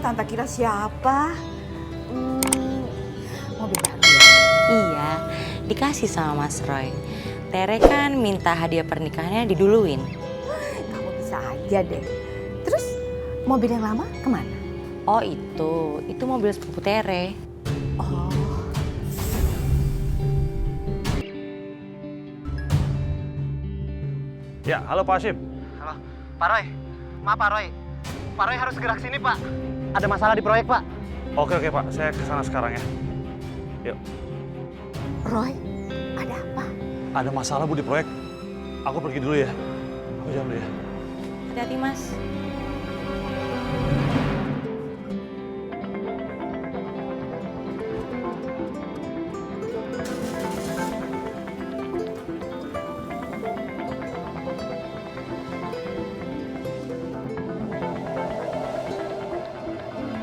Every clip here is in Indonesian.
Tante kira siapa? Mobil baru ya? Iya, dikasih sama Mas Roy. Tere kan minta hadiah pernikahannya diduluin. Kamu bisa aja deh. Terus mobil yang lama kemana? Oh itu mobil sepupu Tere. Oh, Ya, halo Pak Hashim. Halo, Pak Roy. Maaf Pak Roy. Pak Roy harus gerak sini Pak. Ada masalah di proyek Pak. Oke Pak, saya kesana sekarang ya. Yuk. Roy, ada apa? Ada masalah Bu di proyek. Aku pergi dulu ya. Aku jalan dulu ya. Hati-hati Mas.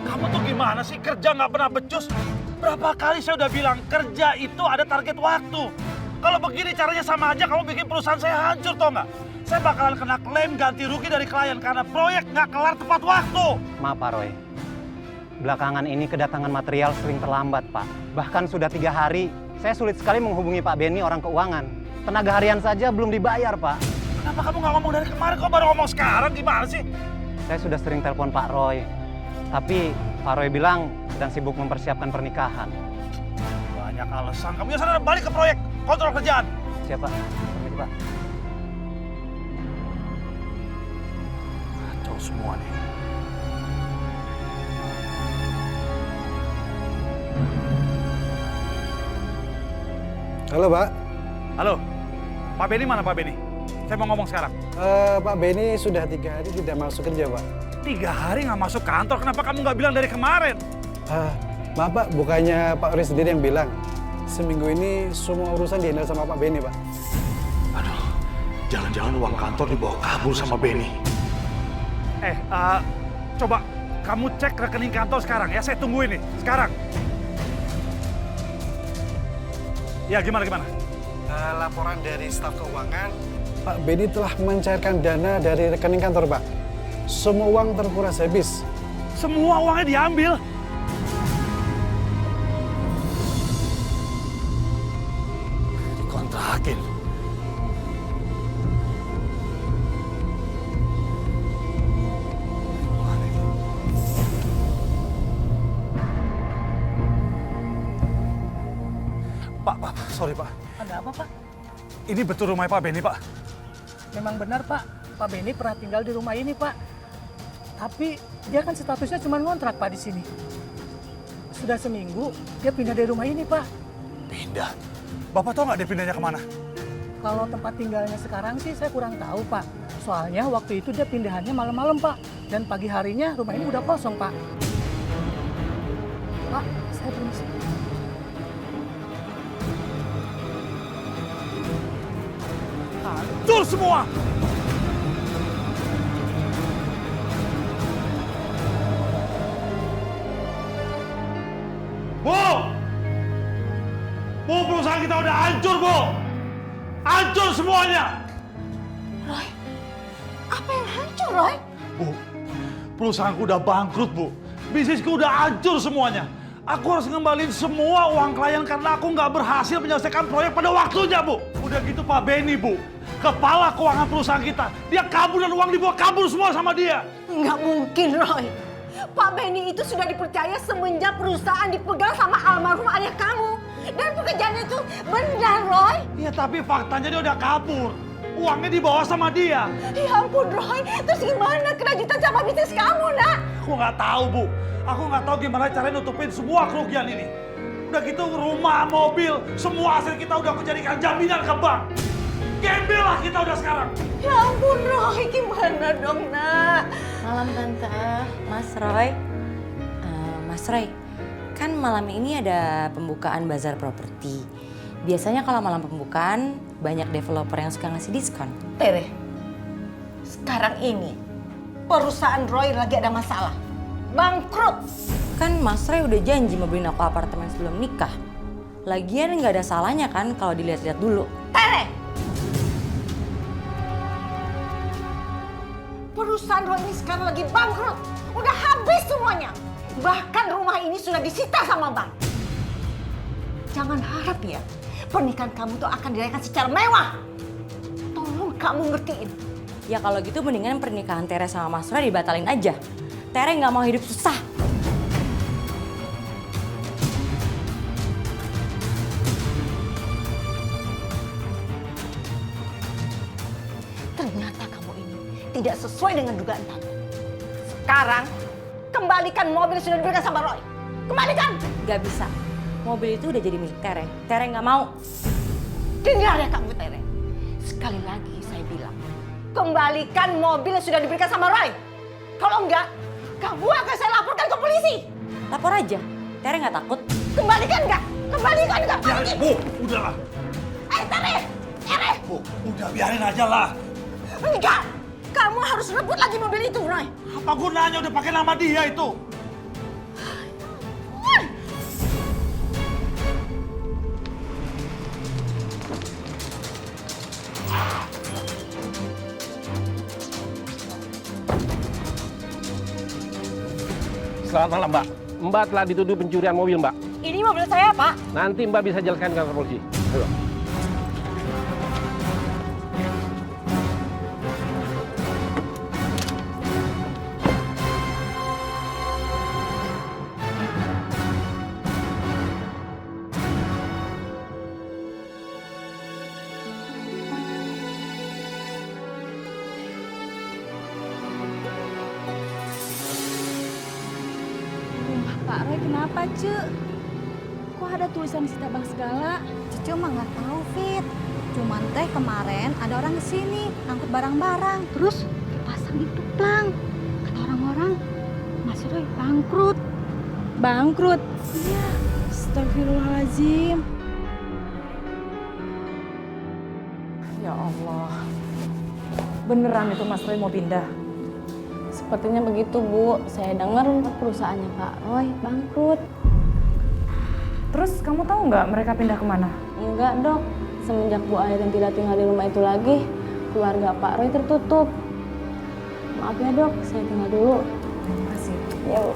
Kamu tuh gimana sih? Kerja nggak pernah becus. Berapa kali saya udah bilang kerja itu ada target waktu. Kalau begini caranya sama aja kamu bikin perusahaan saya hancur tau nggak? Saya bakalan kena klaim ganti rugi dari klien karena proyek nggak kelar tepat waktu. Maaf Pak Roy. Belakangan ini kedatangan material sering terlambat Pak. Bahkan sudah 3 hari, saya sulit sekali menghubungi Pak Benny orang keuangan. Tenaga harian saja belum dibayar Pak. Kenapa kamu nggak ngomong dari kemarin? Kok baru ngomong sekarang? Gimana sih? Saya sudah sering telepon Pak Roy. Tapi Pak Roy bilang sedang sibuk mempersiapkan pernikahan. Banyak alasan. Kamu ya sana balik ke proyek. Kontrol kerjaan. Siapa? Permisi Pak. Kacau semua nih. Halo Pak. Halo, Pak Benny mana Pak Benny? Saya mau ngomong sekarang. Pak Benny sudah 3 hari tidak masuk kerja Pak. 3 hari nggak masuk kantor, kenapa kamu nggak bilang dari kemarin? Maaf Pak, bukannya Pak Roy sendiri yang bilang. Seminggu ini semua urusan dihandle sama Pak Benny Pak. Aduh, jangan-jangan uang kantor dibawa kabur sama Benny. Coba kamu cek rekening kantor sekarang ya, saya tungguin nih, sekarang. Ya gimana? Laporan dari staf keuangan, Pak Benny telah mencairkan dana dari rekening kantor Pak. Semua uang terkuras habis. Semua uangnya diambil. Dikontrakin. Pak, sorry Pak. Ada apa, Pak? Ini betul rumah Pak Benny, Pak? Memang benar, Pak. Pak Benny pernah tinggal di rumah ini, Pak. Tapi dia kan statusnya cuma ngontrak, Pak, di sini. Sudah seminggu, dia pindah dari rumah ini, Pak. Pindah? Bapak tahu nggak dia pindahnya kemana? Kalau tempat tinggalnya sekarang sih saya kurang tahu, Pak. Soalnya waktu itu dia pindahannya malam-malam, Pak. Dan pagi harinya rumah ini udah kosong, Pak. Pak, saya permisi. Hancur semua! Bu! Bu, perusahaan kita udah hancur, Bu! Hancur semuanya! Roy, apa yang hancur, Roy? Bu, perusahaanku udah bangkrut, Bu. Bisnisku udah hancur semuanya. Aku harus ngembaliin semua uang klien karena aku nggak berhasil menyelesaikan proyek pada waktunya, Bu. Udah gitu Pak Benny, Bu. Kepala keuangan perusahaan kita. Dia kabur dan uang dibawa kabur semua sama dia. Nggak mungkin, Roy. Pak Benny itu sudah dipercaya semenjak perusahaan dipegang sama almarhum ayah kamu. Dan pekerjaannya itu benar, Roy. Iya, tapi faktanya dia udah kabur. Uangnya dibawa sama dia. Ya ampun, Roy. Terus gimana kelanjutan sama bisnis kamu, nak? Aku nggak tahu, Bu. Aku nggak tahu gimana caranya nutupin semua kerugian ini. Udah gitu rumah, mobil, semua hasil kita udah aku jadikan jaminan ke bank. Gembel lah kita udah sekarang. Ya ampun, Roy. Gimana dong, nak? Malam Tante, Mas Roy. Mas Roy, kan malam ini ada pembukaan bazar properti. Biasanya kalau malam pembukaan banyak developer yang suka ngasih diskon. Tere, sekarang ini perusahaan Roy lagi ada masalah. Bangkrut. Kan Mas Roy udah janji mau beliin aku apartemen sebelum nikah. Lagian nggak ada salahnya kan kalau dilihat-lihat dulu. Tere! Perusahaan Roy ini sekarang lagi bangkrut. Udah habis semuanya. Bahkan rumah ini sudah disita sama bank. Jangan harap ya, pernikahan kamu tuh akan dirayakan secara mewah. Tolong kamu ngertiin. Ya kalau gitu mendingan pernikahan Tere sama Mas Roy dibatalin aja. Tere nggak mau hidup susah. Ternyata kamu ini tidak sesuai dengan dugaan tante. Sekarang, kembalikan mobil yang sudah diberikan sama Roy. Kembalikan! Gak bisa. Mobil itu udah jadi milik Tere. Tere nggak mau. Dengar ya kamu, Tere. Sekali lagi saya bilang, kembalikan mobil yang sudah diberikan sama Roy. Kalau enggak, kamu akan saya laporkan ke polisi. Lapor aja. Tere nggak takut. Kembalikan enggak? Kembalikan enggak? Ya, Bu, udahlah. Tere! Tere! Bu, udah biarin aja lah. Enggak! Kamu harus rebut lagi mobil itu, Roy. Apa gunanya udah pakai nama dia itu? Selamat malam, Mbak. Mbak telah dituduh pencurian mobil, Mbak. Ini mobil saya, Pak. Nanti Mbak bisa jelaskan ke kantor polisi. Ayo. Pak Roy kenapa, Cuk? Kok ada tulisan sita bank segala? Cucu mah nggak tahu, Fit. Cuman teh kemarin ada orang kesini angkut barang-barang, terus dipasang itu plang. Kata orang-orang, Mas Roy bangkrut. Bangkrut? Iya. Astagfirullahaladzim. Ya Allah, beneran itu Mas Roy mau pindah? Sepertinya begitu, Bu. Saya dengar perusahaannya Pak Roy bangkrut. Terus kamu tahu nggak mereka pindah kemana? Enggak, Dok. Semenjak Bu Airin tidak tinggal di rumah itu lagi, keluarga Pak Roy tertutup. Maaf ya, Dok. Saya tinggal dulu. Terima kasih. Ya, Bu.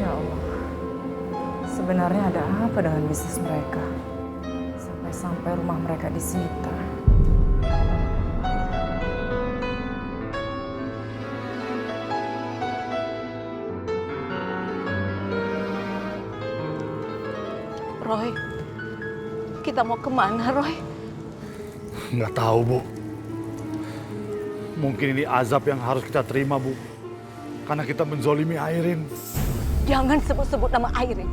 Ya Allah, sebenarnya ada apa dengan bisnis mereka? Sampai rumah mereka disita. Roy, kita mau kemana, Roy? Nggak tahu, Bu. Mungkin ini azab yang harus kita terima, Bu. Karena kita menzolimi Airin. Jangan sebut-sebut nama Airin.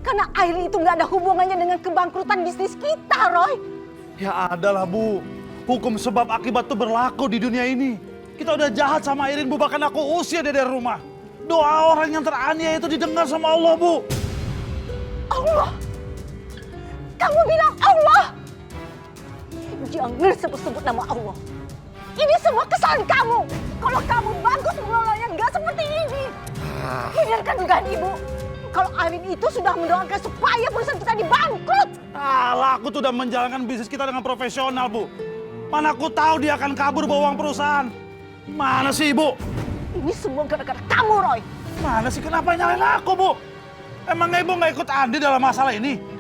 Karena Airin itu nggak ada hubungannya dengan kebangkrutan bisnis kita, Roy. Ya adalah, Bu. Hukum sebab akibat itu berlaku di dunia ini. Kita udah jahat sama Airin, Bu. Bahkan aku usir dia dari rumah. Doa orang yang teraniaya itu didengar sama Allah, Bu. Allah? Kamu bilang Allah? Jangan sebut-sebut nama Allah. Ini semua kesalahan kamu. Kalau kamu bagus mengelolanya nggak seperti ini. Benarkan dugaan Ibu. Kalau Airin itu sudah mendoakan supaya perusahaan kita dibangkrut. Alah, aku tuh udah menjalankan bisnis kita dengan profesional, Bu. Mana aku tahu dia akan kabur bawa uang perusahaan. Mana sih, Ibu? Ini semua gara-gara kamu, Roy. Mana sih, kenapa nyalain aku, Bu? Emangnya Ibu nggak ikut andil dalam masalah ini?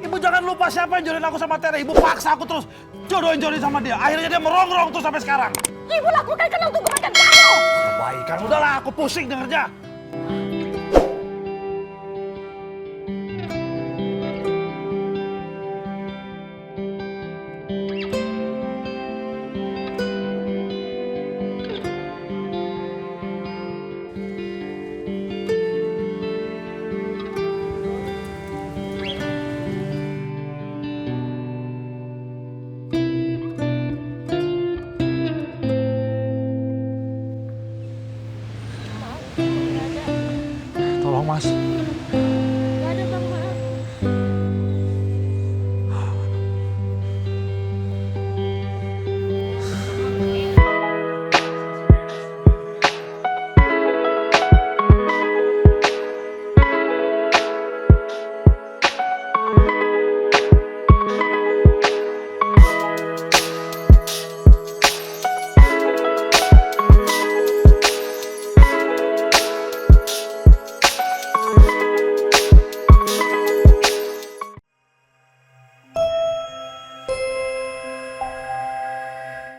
Ibu jangan lupa siapa yang jodohin aku sama Tere. Ibu paksa aku terus jodohin sama dia. Akhirnya dia merongrong tuh sampai sekarang. Ibu lakukan karena untuk kebaikan kamu. Kebaikan, udahlah, aku pusing dengernya. Tolong, Mas.